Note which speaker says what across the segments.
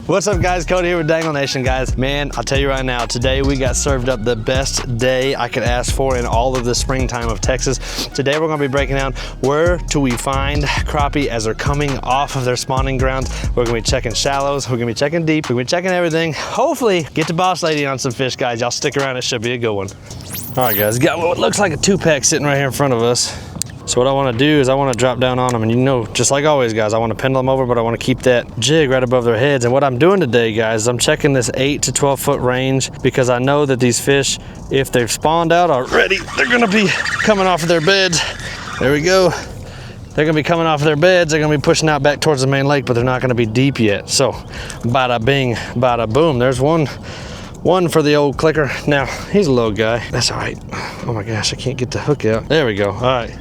Speaker 1: What's up guys, Cody here with Dangle Nation guys. Man, I'll tell you right now, today we got served up the best day I could ask for in all of the springtime of Texas. Today we're gonna be breaking down where do we find crappie as they're coming off of their spawning grounds. We're gonna be checking shallows, we're gonna be checking deep, we're gonna be checking everything. Hopefully get the boss lady on some fish guys. Y'all stick around, it should be a good one. All right guys, got what looks like a 2-pack sitting right here in front of us. So what I want to do is I want to drop down on them, and you know, just like always guys, I want to pendulum them over, but I want to keep that jig right above their heads. And what I'm doing today guys, I'm checking this 8 to 12 foot range because I know that these fish, if they've spawned out already, they're going to be coming off of their beds. There we go. They're going to be coming off of their beds. They're going to be pushing out back towards the main lake, but they're not going to be deep yet. So bada bing, bada boom. There's one for the old clicker. Now he's a little guy. That's all right. Oh my gosh, I can't get the hook out. There we go. All right.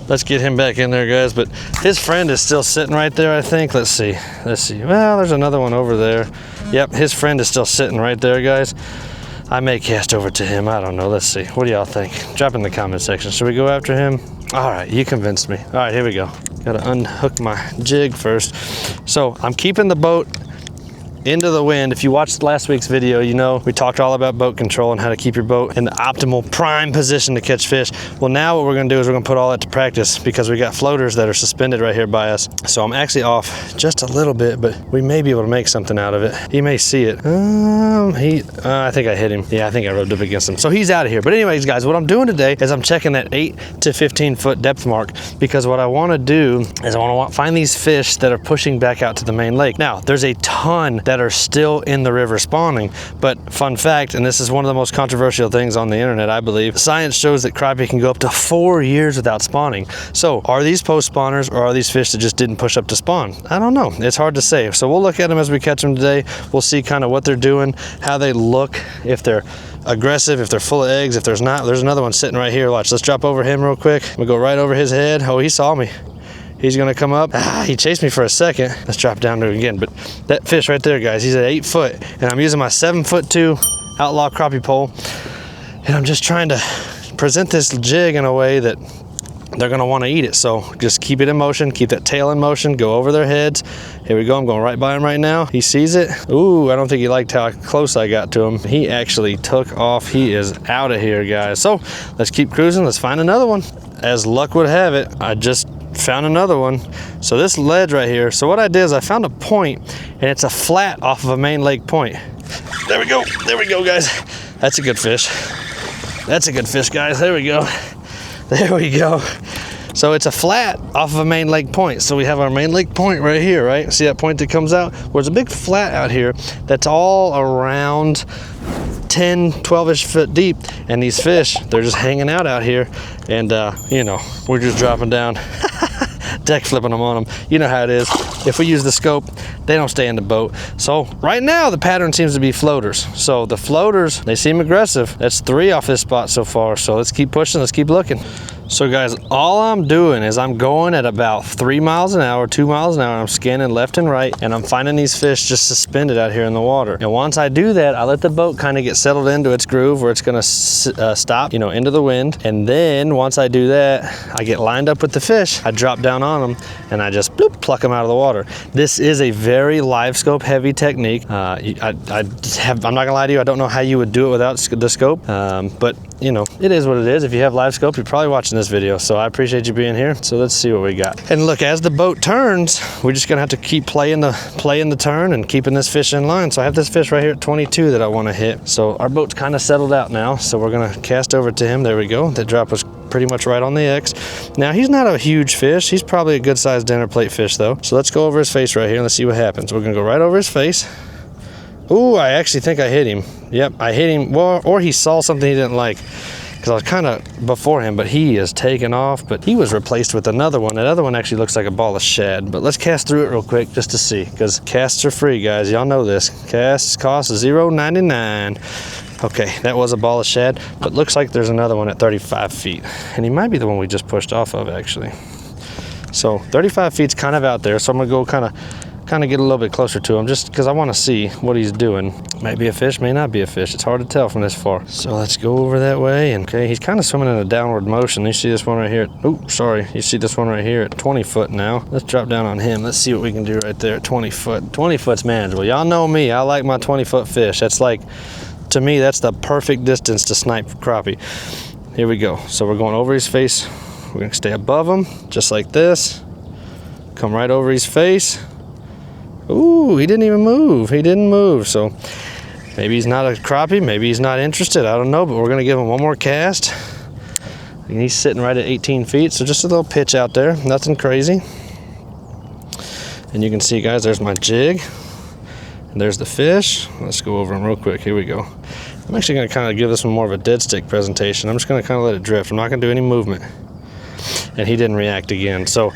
Speaker 1: Let's get him back in there, guys. But his friend is still sitting right there, I think. Let's see. Well, there's another one over there. Yep, his friend is still sitting right there, guys. I may cast over to him. I don't know. Let's see. What do y'all think? Drop in the comment section. Should we go after him? All right, you convinced me. All right, here we go. Gotta unhook my jig first. So I'm keeping the boat into the wind. If you watched last week's video, you know we talked all about boat control and how to keep your boat in the optimal prime position to catch fish. Well, now what we're gonna do is we're gonna put all that to practice because we got floaters that are suspended right here by us. So I'm actually off just a little bit, but we may be able to make something out of it. He may see it. I think I hit him. Yeah, I think I rubbed up against him. So he's out of here. But anyways, guys, what I'm doing today is I'm checking that 8 to 15 foot depth mark because what I wanna do is I wanna find these fish that are pushing back out to the main lake. Now, there's a ton that are still in the river spawning, but fun fact, and this is one of the most controversial things on the internet, I believe, science shows that crappie can go up to 4 years without spawning. So are these post spawners or are these fish that just didn't push up to spawn? I don't know, it's hard to say. So we'll look at them as we catch them today. We'll see kind of what they're doing, how they look, if they're aggressive, if they're full of eggs, if there's not. There's another one sitting right here. Watch, let's drop over him real quick. We'll go right over his head. Oh, he saw me. He's gonna come up. He chased me for a second. Let's drop down to it again. But that fish right there, guys, he's at 8 foot, and I'm using my 7'2" outlaw crappie pole, and I'm just trying to present this jig in a way that they're gonna wanna eat it. So just keep it in motion, keep that tail in motion, go over their heads. Here we go, I'm going right by him right now. He sees it. Ooh, I don't think he liked how close I got to him. He actually took off. He is out of here, guys. So let's keep cruising, let's find another one. As luck would have it, I just found another one. So this ledge right here, so what I did is I found a point, and it's a flat off of a main lake point. There we go, guys. That's a good fish. That's a good fish, guys. There we go. There we go. So it's a flat off of a main lake point. So we have our main lake point right here, right? See that point that comes out? Well, there's a big flat out here that's all around 10, 12-ish foot deep, and these fish, they're just hanging out here, and you know, we're just dropping down, deck flipping them on them. You know how it is. If we use the scope, they don't stay in the boat. So right now the pattern seems to be floaters. So the floaters, they seem aggressive. That's 3 off this spot so far. So let's keep pushing, let's keep looking. So guys, all I'm doing is I'm going at about 3 miles an hour, 2 miles an hour. I'm scanning left and right, and I'm finding these fish just suspended out here in the water. And once I do that, I let the boat kind of get settled into its groove where it's gonna stop, you know, into the wind. And then once I do that, I get lined up with the fish. I drop down on them, and I just bloop, pluck them out of the water. This is a very live scope heavy technique. I'm not gonna lie to you, I don't know how you would do it without the scope, but you know, it is what it is. If you have live scope, you're probably watching this video, so I appreciate you being here. So let's see what we got. And look, as the boat turns, we're just gonna have to keep playing the turn and keeping this fish in line. So I have this fish right here at 22 that I want to hit. So our boat's kind of settled out now, so we're gonna cast over to him. There we go. That drop was pretty much right on the X. Now he's not a huge fish. He's probably a good sized dinner plate fish though. So let's go over his face right here and let's see what happens. We're gonna go right over his face. Ooh, I actually think I hit him. Yep, I hit him. Well, or he saw something he didn't like, because I was kind of before him, but he is taking off. But he was replaced with another one. That other one actually looks like a ball of shad. But let's cast through it real quick just to see, because casts are free, guys. Y'all know this. Casts cost $0.99. Okay, that was a ball of shad, but looks like there's another one at 35 feet. And he might be the one we just pushed off of, actually. So 35 feet's kind of out there, so I'm gonna go kind of kind of get a little bit closer to him just because I want to see what he's doing. Might be a fish, may not be a fish. It's hard to tell from this far. So let's go over that way. And okay, he's kind of swimming in a downward motion. You see this one right here? Oh, sorry. You see this one right here at 20 foot now. Let's drop down on him. Let's see what we can do right there at 20 foot. 20 foot's manageable. Y'all know me. I like my 20 foot fish. That's like, to me, that's the perfect distance to snipe crappie. Here we go. So we're going over his face. We're gonna stay above him, just like this. Come right over his face. Ooh, he didn't even move. He didn't move. So maybe he's not a crappie. Maybe he's not interested. I don't know, but we're gonna give him one more cast. And he's sitting right at 18 feet. So just a little pitch out there, nothing crazy. And you can see, guys, there's my jig. And there's the fish. Let's go over him real quick. Here we go. I'm actually gonna kind of give this one more of a dead stick presentation. I'm just gonna kind of let it drift. I'm not gonna do any movement. And he didn't react again. So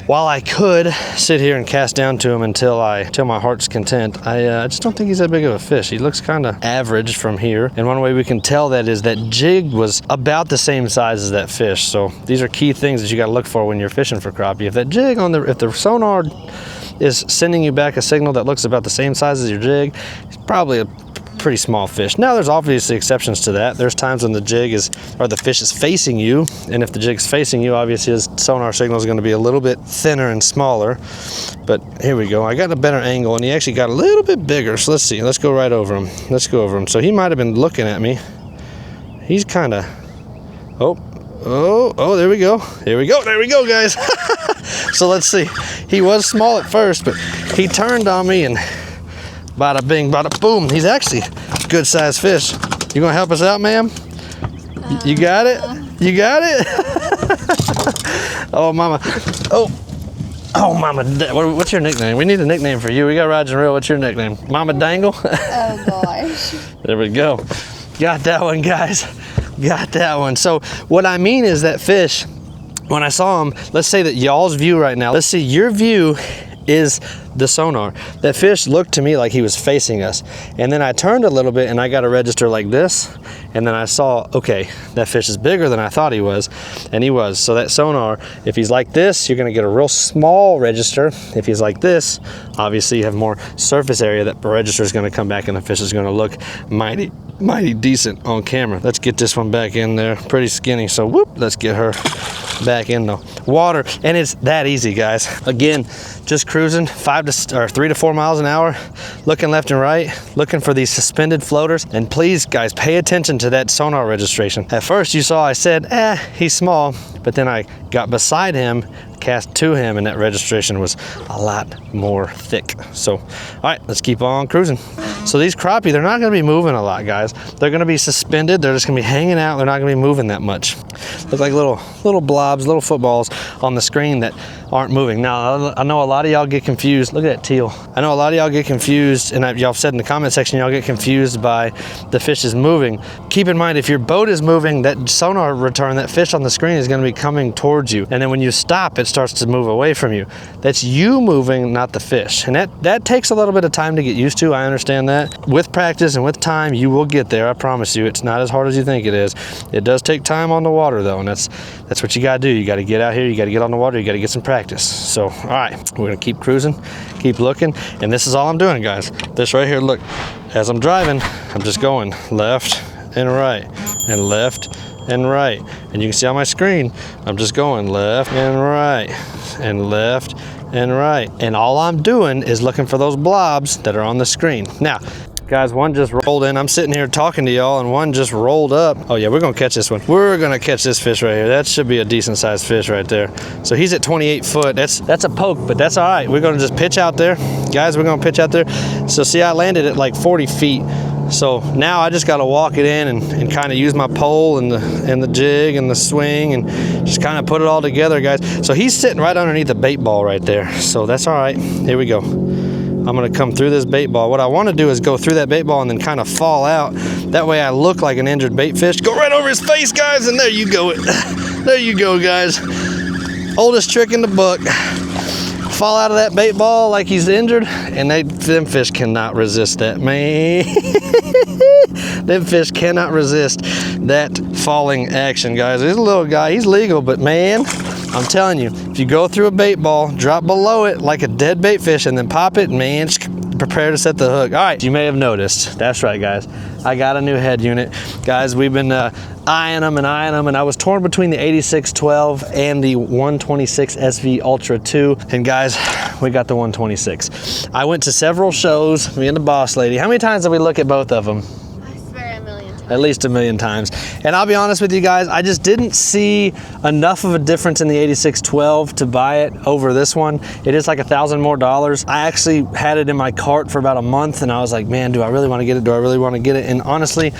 Speaker 1: while I could sit here and cast down to him until my heart's content, I just don't think he's that big of a fish. He looks kind of average from here. And one way we can tell that is that jig was about the same size as that fish. So these are key things that you got to look for when you're fishing for crappie. If that jig if the sonar is sending you back a signal that looks about the same size as your jig, it's probably a pretty small fish. Now there's obviously exceptions to that. There's times when the fish is facing you, and if the jig's facing you, obviously his sonar signal is going to be a little bit thinner and smaller. But here we go. I got a better angle, and he actually got a little bit bigger. So let's see. Let's go right over him. Let's go over him. So he might have been looking at me. He's kind of, oh, there we go. There we go, guys. So let's see. He was small at first, but he turned on me and bada bing, bada boom. He's actually a good sized fish. You gonna help us out, ma'am? You got it? You got it? Oh, mama. Oh, mama. What's your nickname? We need a nickname for you. We got Roger and Reel. What's your nickname? Mama Dangle?
Speaker 2: Oh, gosh.
Speaker 1: There we go. Got that one, guys. Got that one. So what I mean is that fish, when I saw him, let's say that y'all's view right now, let's see, your view is the sonar. That fish looked to me like he was facing us. And then I turned a little bit and I got a register like this. And then I saw, okay, that fish is bigger than I thought he was. And he was. So that sonar, if he's like this, you're gonna get a real small register. If he's like this, obviously you have more surface area. That register is gonna come back and the fish is gonna look mighty decent on camera. Let's get this one back in there. Pretty skinny, so whoop, let's get her back in the water. And it's that easy, guys. Again, just cruising 3 to 4 miles an hour, looking left and right, looking for these suspended floaters. And please, guys, pay attention to that sonar registration. At first you saw I said, he's small, but then I got beside him, cast to him, and that registration was a lot more thick. So, all right, let's keep on cruising. So these crappie, they're not gonna be moving a lot, guys. They're gonna be suspended. They're just gonna be hanging out. They're not gonna be moving that much. Look like little blobs, little footballs on the screen that aren't moving. Now, I know a lot of y'all get confused. Look at that teal. I know a lot of y'all get confused, and y'all said in the comment section, y'all get confused by the fish is moving. Keep in mind, if your boat is moving, that sonar return, that fish on the screen is gonna be coming towards you. And then when you stop, it starts to move away from you. That's you moving, not the fish. And that takes a little bit of time to get used to. I understand that. With practice and with time, you will get there. I promise you. It's not as hard as you think it is. It does take time on the water, though, and that's what you gotta do. You gotta get out here, you gotta get on the water, you gotta get some practice. So, all right, we're gonna keep cruising, keep looking, and this is all I'm doing, guys. This right here, look, as I'm driving, I'm just going left and right, and left and right. And you can see on my screen, I'm just going left and right, and left and right. And all I'm doing is looking for those blobs that are on the screen. Now, guys, one just rolled in. I'm sitting here talking to y'all, and one just rolled up. Oh yeah, we're gonna catch this one. We're gonna catch this fish right here. That should be a decent sized fish right there. So he's at 28 foot. That's a poke, but that's all right. We're gonna just pitch out there. Guys, we're gonna pitch out there. So see, I landed at like 40 feet. So now I just gotta walk it in and kind of use my pole and the jig and the swing and just kind of put it all together, guys. So he's sitting right underneath the bait ball right there. So that's all right. Here we go. I'm gonna come through this bait ball. What I wanna do is go through that bait ball and then kind of fall out. That way I look like an injured bait fish. Go right over his face, guys, and there you go. There you go, guys. Oldest trick in the book. Fall out of that bait ball like he's injured, and them fish cannot resist that, man. Them fish cannot resist that falling action, guys. He's a little guy, he's legal, but man, I'm telling you, if you go through a bait ball, drop below it like a dead bait fish, and then pop it, man, prepare to set the hook. All right, you may have noticed. That's right, guys. I got a new head unit. Guys, we've been eyeing them, and I was torn between the 8612 and the 126 SV Ultra 2. And guys, we got the 126. I went to several shows, me and the boss lady. How many times did we look at both of them? At least 1 million times. And I'll be honest with you guys, I just didn't see enough of a difference in the 8612 to buy it over this one. It is like $1,000 more. I actually had it in my cart for about a month, and I was like, man, do I really want to get it? Do I really want to get it? And honestly,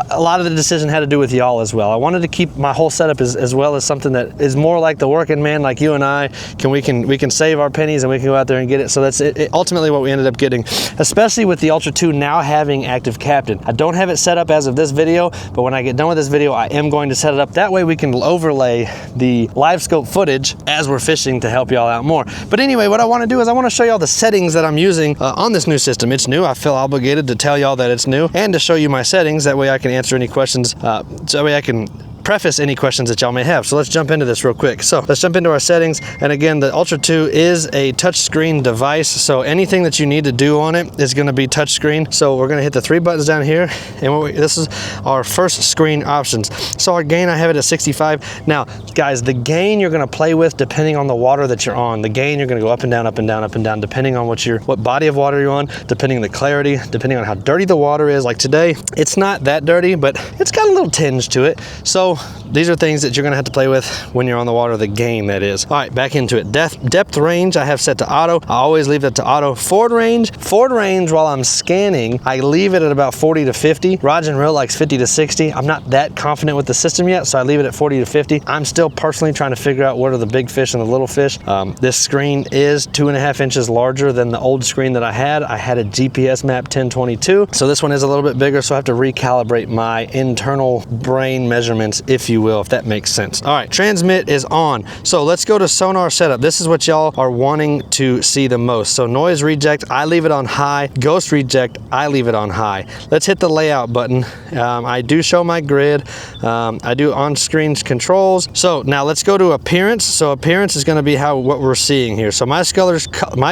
Speaker 1: a lot of the decision had to do with y'all as well. I wanted to keep my whole setup as well as something that is more like the working man, like you and I. We can save our pennies and we can go out there and get it. So that's ultimately what we ended up getting, especially with the Ultra 2 now having active captain. I don't have it set up as of this video, but when I get done with this video, I am going to set it up. That way we can overlay the live scope footage as we're fishing to help y'all out more. But anyway, what I want to do is I want to show y'all the settings that I'm using on this new system. It's new. I feel obligated to tell y'all that it's new and to show you my settings. That way I can answer any questions. So that way I can preface any questions that y'all may have. So let's jump into this real quick. So let's jump into our settings. And again, the Ultra 2 is a touchscreen device. So anything that you need to do on it is going to be touchscreen. So we're going to hit the 3 buttons down here. And this is our first screen options. So our gain, I have it at 65. Now, guys, the gain you're going to play with depending on the water that you're on. The gain, you're going to go up and down, up and down, up and down, depending on what body of water you're on, depending on the clarity, depending on how dirty the water is. Like today, it's not that dirty, but it's got a little tinge to it. So these are things that you're going to have to play with when you're on the water, the gain that is. All right, back into it. Depth range, I have set to auto. I always leave that to auto. Forward range while I'm scanning, I leave it at about 40 to 50. Rods and Reel likes 50 to 60. I'm not that confident with the system yet, so I leave it at 40 to 50. I'm still personally trying to figure out what are the big fish and the little fish. This screen is 2.5 inches larger than the old screen that I had. I had a GPS map 1022, so this one is a little bit bigger, so I have to recalibrate my internal brain measurements, if you will, if that makes sense. All right, transmit is on. So let's go to Sonar setup. This is what y'all are wanting to see the most. So noise reject, I leave it on high. Ghost reject, I leave it on high. Let's hit the layout button. I do show my grid. I do on-screen controls. So now let's go to appearance. So appearance is going to be what we're seeing here. So my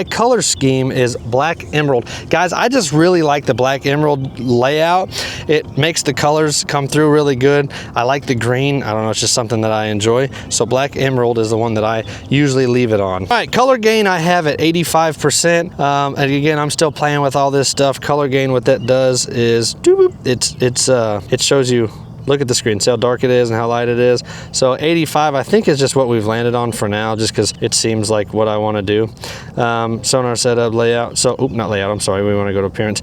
Speaker 1: color scheme is black emerald. Guys, I just really like the black emerald layout. It makes the colors come through really good. I like the green. I don't know, it's just something that I enjoy. So black emerald is the one that I usually leave it on. All right, color gain I have at 85%. And again, I'm still playing with all this stuff. Color gain, what that does is it shows you, look at the screen, see how dark it is and how light it is. So 85 I think is just what we've landed on for now, just because it seems like what I want to do. Sonar setup, layout. So not layout, I'm sorry, we want to go to appearance.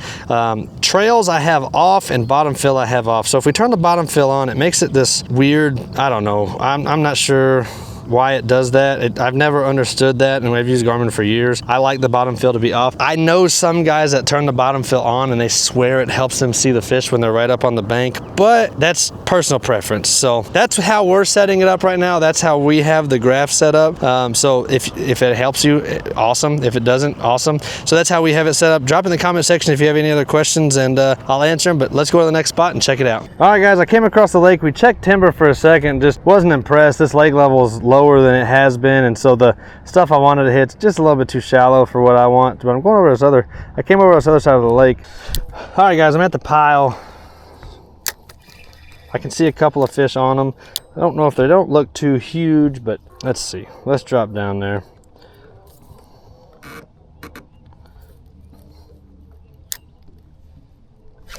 Speaker 1: Trails I have off and bottom fill I have off. So if we turn the bottom fill on, it makes it this weird, I don't know, I'm not sure why it does that. I've never understood that, and I've used Garmin for years. I like the bottom fill to be off. I know some guys that turn the bottom fill on and they swear it helps them see the fish when they're right up on the bank, but that's personal preference. So that's how we're setting it up right now. That's how we have the graph set up. So if it helps you, awesome. If it doesn't, awesome. So that's how we have it set up. Drop in the comment section if you have any other questions, and I'll answer them, but let's go to the next spot and check it out. All right, guys, I came across the lake. We checked timber for a second, just wasn't impressed. This lake level is lower than it has been, and so the stuff I wanted to hit's just a little bit too shallow for what I want. But I'm going over I came over this other side of the lake. All right, guys, I'm at the pile. I can see a couple of fish on them. I don't know if they don't look too huge, but let's see. Let's drop down there.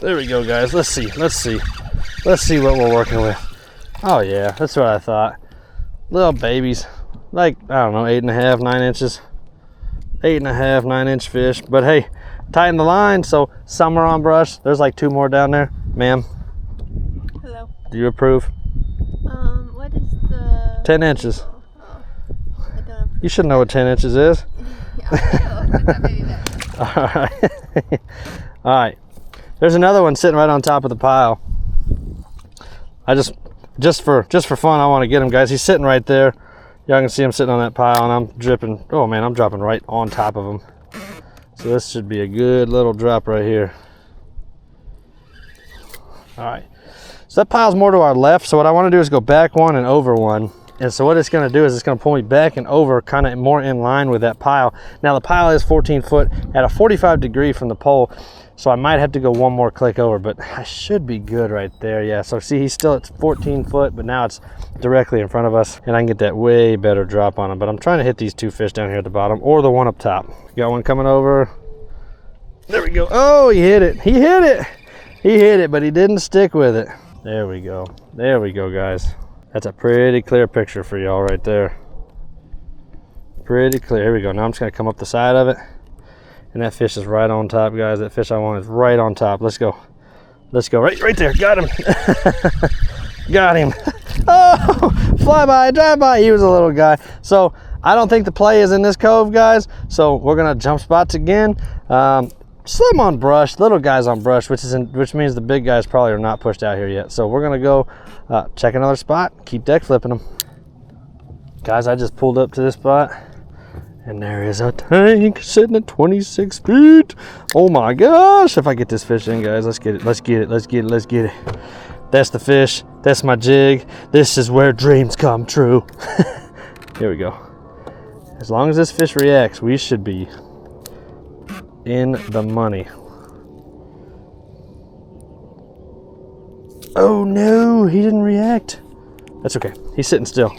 Speaker 1: There we go, guys. Let's see what we're working with. Oh yeah, that's what I thought. Little babies, like, I don't know, 8.5, 9 inches. 8.5, 9 inch fish. But hey, tighten the line, so some are on brush. There's like 2 more down there. Ma'am.
Speaker 2: Hello.
Speaker 1: Do you approve?
Speaker 2: What is the...
Speaker 1: 10 inches.
Speaker 2: Oh, I don't approve.
Speaker 1: You should know what 10 inches is.
Speaker 2: Yeah, I know, but that may be that.
Speaker 1: All right. All right. There's another one sitting right on top of the pile. I just for fun, I want to get him, guys. He's sitting right there. Y'all can see him sitting on that pile, and I'm dripping. Oh man, I'm dropping right on top of him. So this should be a good little drop right here. All right. So that pile's more to our left. So what I want to do is go back one and over one. And so what it's gonna do is it's gonna pull me back and over, kind of more in line with that pile. Now the pile is 14 foot at a 45 degree from the pole, so I might have to go one more click over, but I should be good right there. Yeah, so see, he's still at 14 foot, but now it's directly in front of us, and I can get that way better drop on him. But I'm trying to hit these two fish down here at the bottom, or the one up top. Got one coming over. There we go. Oh, he hit it. He hit it. He hit it, but he didn't stick with it. There we go. There we go, guys. That's a pretty clear picture for y'all right there. Pretty clear. Here we go. Now I'm just gonna come up the side of it. And that fish is right on top, guys. That fish I want is right on top. Let's go. Let's go. Right there. Got him. Got him. Oh, fly by, drive by. He was a little guy. So I don't think the play is in this cove, guys. So we're gonna jump spots again. Some on brush, little guys on brush, which means the big guys probably are not pushed out here yet. So we're gonna go check another spot, keep deck flipping them. Guys, I just pulled up to this spot, and there is a tank sitting at 26 feet. Oh my gosh, if I get this fish in, guys, let's get it, let's get it, let's get it, let's get it. That's the fish, that's my jig. This is where dreams come true. Here we go. As long as this fish reacts, we should be in the money. Oh no, he didn't react. That's okay, he's sitting still.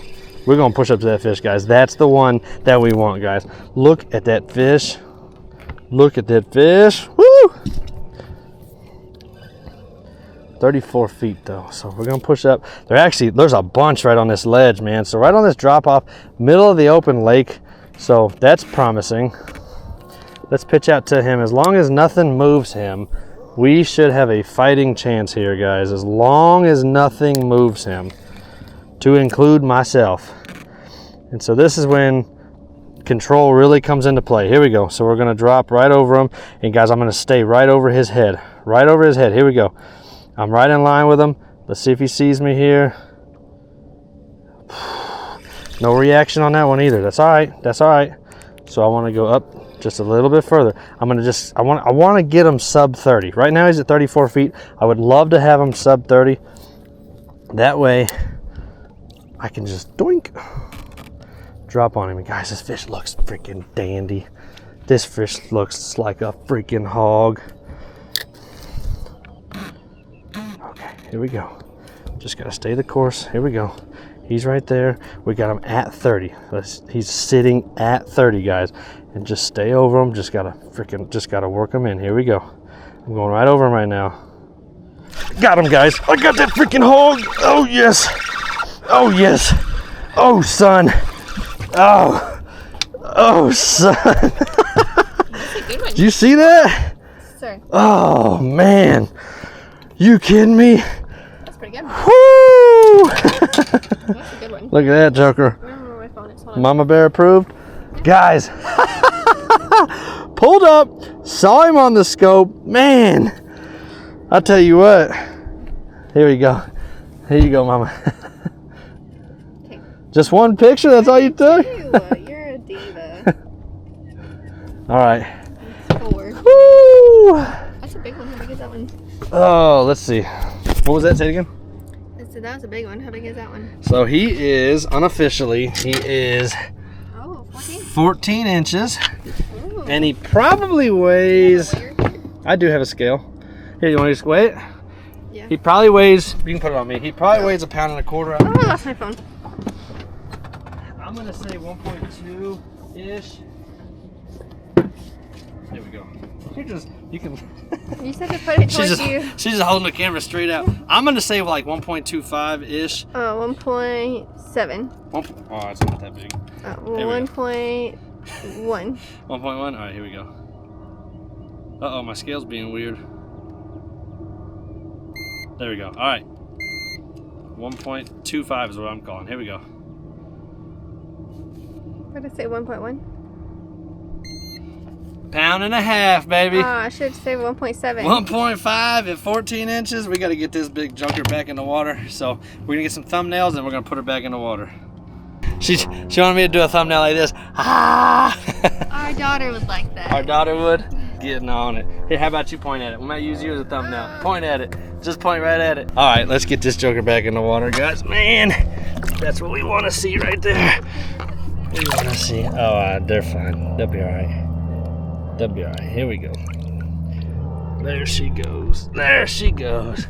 Speaker 1: We're gonna push up to that fish, guys. That's the one that we want, guys. Look at that fish. Look at that fish. Woo! 34 feet though, so we're gonna push up. There's a bunch right on this ledge, man. So right on this drop off, middle of the open lake. So that's promising. Let's pitch out to him. As long as nothing moves him, we should have a fighting chance here, guys. As long as nothing moves him, to include myself. And so this is when control really comes into play. Here we go. So we're gonna drop right over him. And guys, I'm gonna stay right over his head. Right over his head. Here we go. I'm right in line with him. Let's see if he sees me here. No reaction on that one either. That's all right. That's all right. So I want to go up just a little bit further. I want to get him sub 30. Right now he's at 34 feet. I would love to have him sub 30. That way I can just doink, drop on him. And guys, this fish looks freaking dandy. This fish looks like a freaking hog. Okay, here we go. Just gotta stay the course. Here we go. He's right there. We got him at 30. He's sitting at 30, guys. And just stay over him. Just gotta work him in. Here we go. I'm going right over him right now. Got him, guys. I got that freaking hog. Oh yes. Oh yes. Oh son. Oh son.
Speaker 2: That's a good one.
Speaker 1: Did you see that?
Speaker 2: Sorry.
Speaker 1: Oh man. You kidding me?
Speaker 2: That's pretty good.
Speaker 1: Woo!
Speaker 2: That's a good one.
Speaker 1: Look at that joker.
Speaker 2: I don't know where my phone is. Hold on.
Speaker 1: Mama Bear approved. Guys, pulled up, saw him on the scope. Man, I'll tell you what. Here we go. Here you go, Mama.
Speaker 2: Okay.
Speaker 1: Just one picture, that's all you took?
Speaker 2: You're a diva.
Speaker 1: All right.
Speaker 2: 4.
Speaker 1: Woo!
Speaker 2: That's a big one. How big is that one?
Speaker 1: Oh, let's see. What was that? Say it again.
Speaker 2: So that was a big one. How big is that one?
Speaker 1: So he is, unofficially, he is 14 inches.
Speaker 2: Ooh.
Speaker 1: And he probably weighs, I do have a scale. Here, you want to just weigh it?
Speaker 2: Yeah.
Speaker 1: He probably weighs, you can put it on me, he probably weighs 1.25 pounds.
Speaker 2: Oh, I lost my phone.
Speaker 1: I'm going to say 1.2-ish. There we go. You can.
Speaker 2: You said to put it towards you.
Speaker 1: She's just holding the camera straight out. I'm going to say like 1.25-ish.
Speaker 2: 1.7.
Speaker 1: Oh, it's not that big.
Speaker 2: 1.1.
Speaker 1: 1.1? All right, here we go. Uh-oh, my scale's being weird. There we go. All right. 1.25 is what I'm calling. Here we go.
Speaker 2: What did I say? 1.1?
Speaker 1: 1.5 pounds, baby.
Speaker 2: I should say 1.7.
Speaker 1: 1.5 at 14 inches. We got to get this big junker back in the water. So we're gonna get some thumbnails and we're gonna put her back in the water. She wanted me to do a thumbnail like this. Ah!
Speaker 2: Our daughter would like that.
Speaker 1: Our daughter would. getting on it. Hey, how about you point at it? We might use you as a thumbnail. Point at it. Just point right at it. All right, let's get this joker back in the water, guys. Man, that's what we want to see right there. We want to see. Oh, they're fine. They'll be all right. They'll be all right. Here we go. There she goes. There she goes.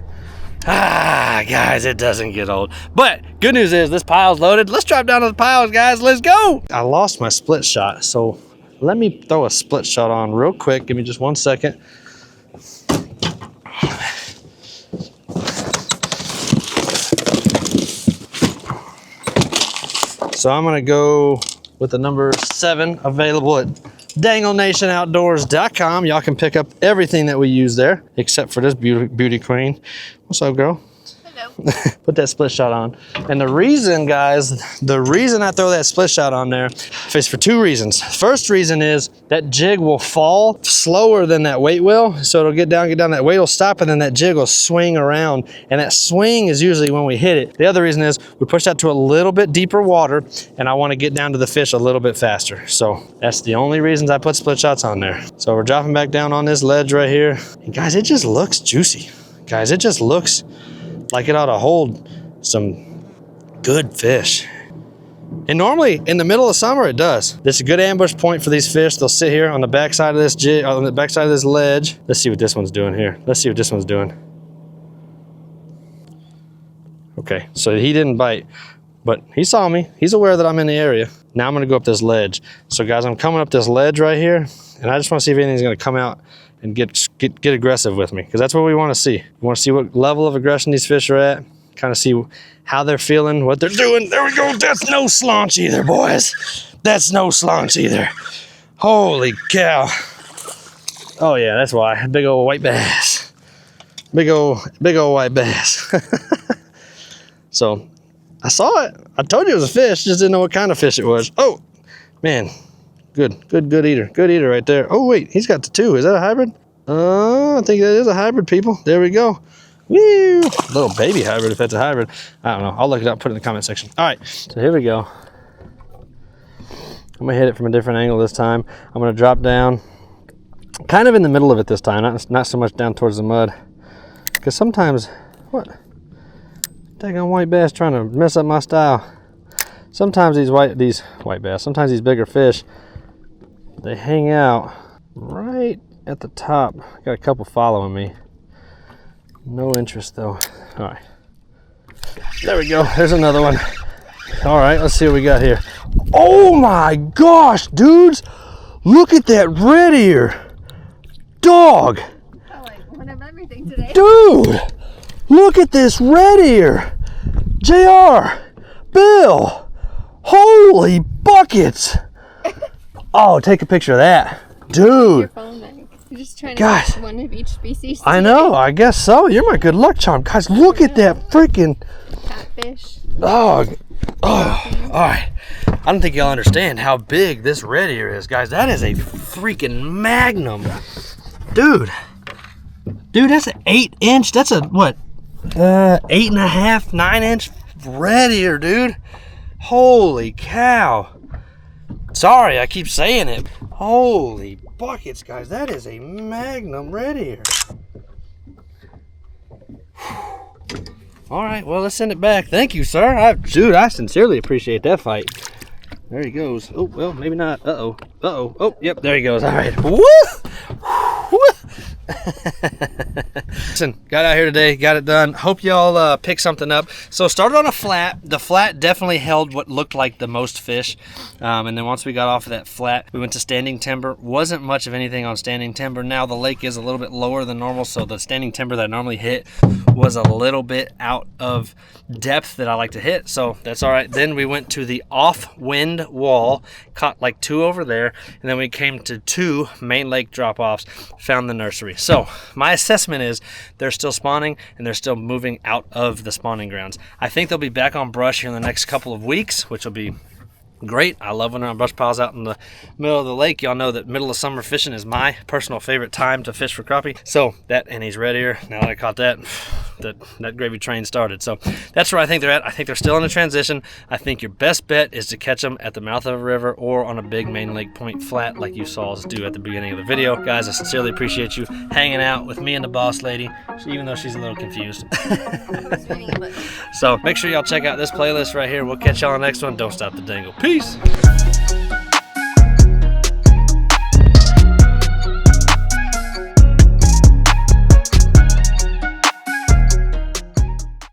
Speaker 1: Ah, guys, it doesn't get old. But good news is this pile's loaded. Let's drop down to the piles, guys. Let's go. I lost my split shot, so let me throw a split shot on real quick. Give me just 1 second. So I'm gonna go with the number 7 available at danglenationoutdoors.com. Y'all can pick up everything that we use there, except for this beauty queen. What's up, girl?
Speaker 2: Hello.
Speaker 1: Put that split shot on. And the reason, guys, the reason I throw that split shot on there is for 2 reasons. First reason is that jig will fall slower than that weight will. So it'll get down, that weight will stop, and then that jig will swing around. And that swing is usually when we hit it. The other reason is we push out to a little bit deeper water, and I want to get down to the fish a little bit faster. So that's the only reasons I put split shots on there. So we're dropping back down on this ledge right here. And guys, it just looks juicy. Guys, it just looks like it ought to hold some good fish. And normally in the middle of summer it does. This is a good ambush point for these fish. They'll sit here on the backside of this jig, on the backside of this ledge. Let's see what this one's doing here. Let's see what this one's doing. Okay, so he didn't bite, but he saw me. He's aware that I'm in the area. Now I'm gonna go up this ledge. So guys, I'm coming up this ledge right here, and I just wanna see if anything's gonna come out and get aggressive with me, because that's what we want to see. We want to see what level of aggression these fish are at, kind of see how they're feeling, what they're doing. There we go. That's no slaunch either, boys. That's no slaunch either. Holy cow. Oh yeah, that's why. Big old white bass. Big old white bass. So I saw it. I told you it was a fish, just didn't know what kind of fish it was. Oh man. Good eater. Good eater right there. Oh, wait, he's got the 2. Is that a hybrid? I think that is a hybrid, people. There we go. Woo! Little baby hybrid, if that's a hybrid. I don't know. I'll look it up, put it in the comment section. All right, so here we go. I'm gonna hit it from a different angle this time. I'm gonna drop down kind of in the middle of it this time, not so much down towards the mud. Because sometimes, what? Daggone white bass trying to mess up my style. Sometimes these white bass, sometimes these bigger fish, they hang out right at the top. Got a couple following me. No interest though. All right. There we go. There's another one. All right, let's see what we got here. Oh my gosh, dudes. Look at that red ear. Dog.
Speaker 2: I like one of everything today.
Speaker 1: Dude, look at this red ear. JR, Bill, holy buckets. Oh, take a picture of that. Dude.
Speaker 2: Your phone back. You're just trying to
Speaker 1: Guys,
Speaker 2: catch one of each species.
Speaker 1: I know, I guess so. You're my good luck charm. Guys, look at that freaking
Speaker 2: Catfish.
Speaker 1: dog. Oh, all right. I don't think y'all understand how big this red ear is, guys. That is a freaking magnum. Dude, that's an 8-inch. That's a, what, 8.5, 9-inch red ear, dude. Holy cow. Sorry, I keep saying it. Holy buckets, guys. That is a magnum red ear. All right, well, let's send it back. Thank you, sir. Dude, I sincerely appreciate that fight. There he goes. Oh, well, maybe not. Uh-oh. Uh-oh. Oh, yep, there he goes. All right. Woo! Woo! Listen, got out here today, got it done. Hope y'all pick something up. So started on a flat. The flat definitely held what looked like the most fish. And then once we got off of that flat, we went to standing timber. Wasn't much of anything on standing timber. Now the lake is a little bit lower than normal, so the standing timber that I normally hit was a little bit out of depth that I like to hit, so that's all right. Then we went to the off-wind wall, caught like 2 over there, and then we came to 2 main lake drop-offs, found the nursery. So my assessment is they're still spawning and they're still moving out of the spawning grounds. I think they'll be back on brush here in the next couple of weeks, which will be great. I love when our brush piles out in the middle of the lake. Y'all know that middle of summer fishing is my personal favorite time to fish for crappie. So that, and he's red ear. Now that I caught that, that gravy train started. So that's where I think they're at. I think they're still in a transition. I think your best bet is to catch them at the mouth of a river or on a big main lake point flat like you saw us do at the beginning of the video. Guys, I sincerely appreciate you hanging out with me and the boss lady, even though she's a little confused. So make sure y'all check out this playlist right here. We'll catch y'all on the next one. Don't stop the dangle. Peace.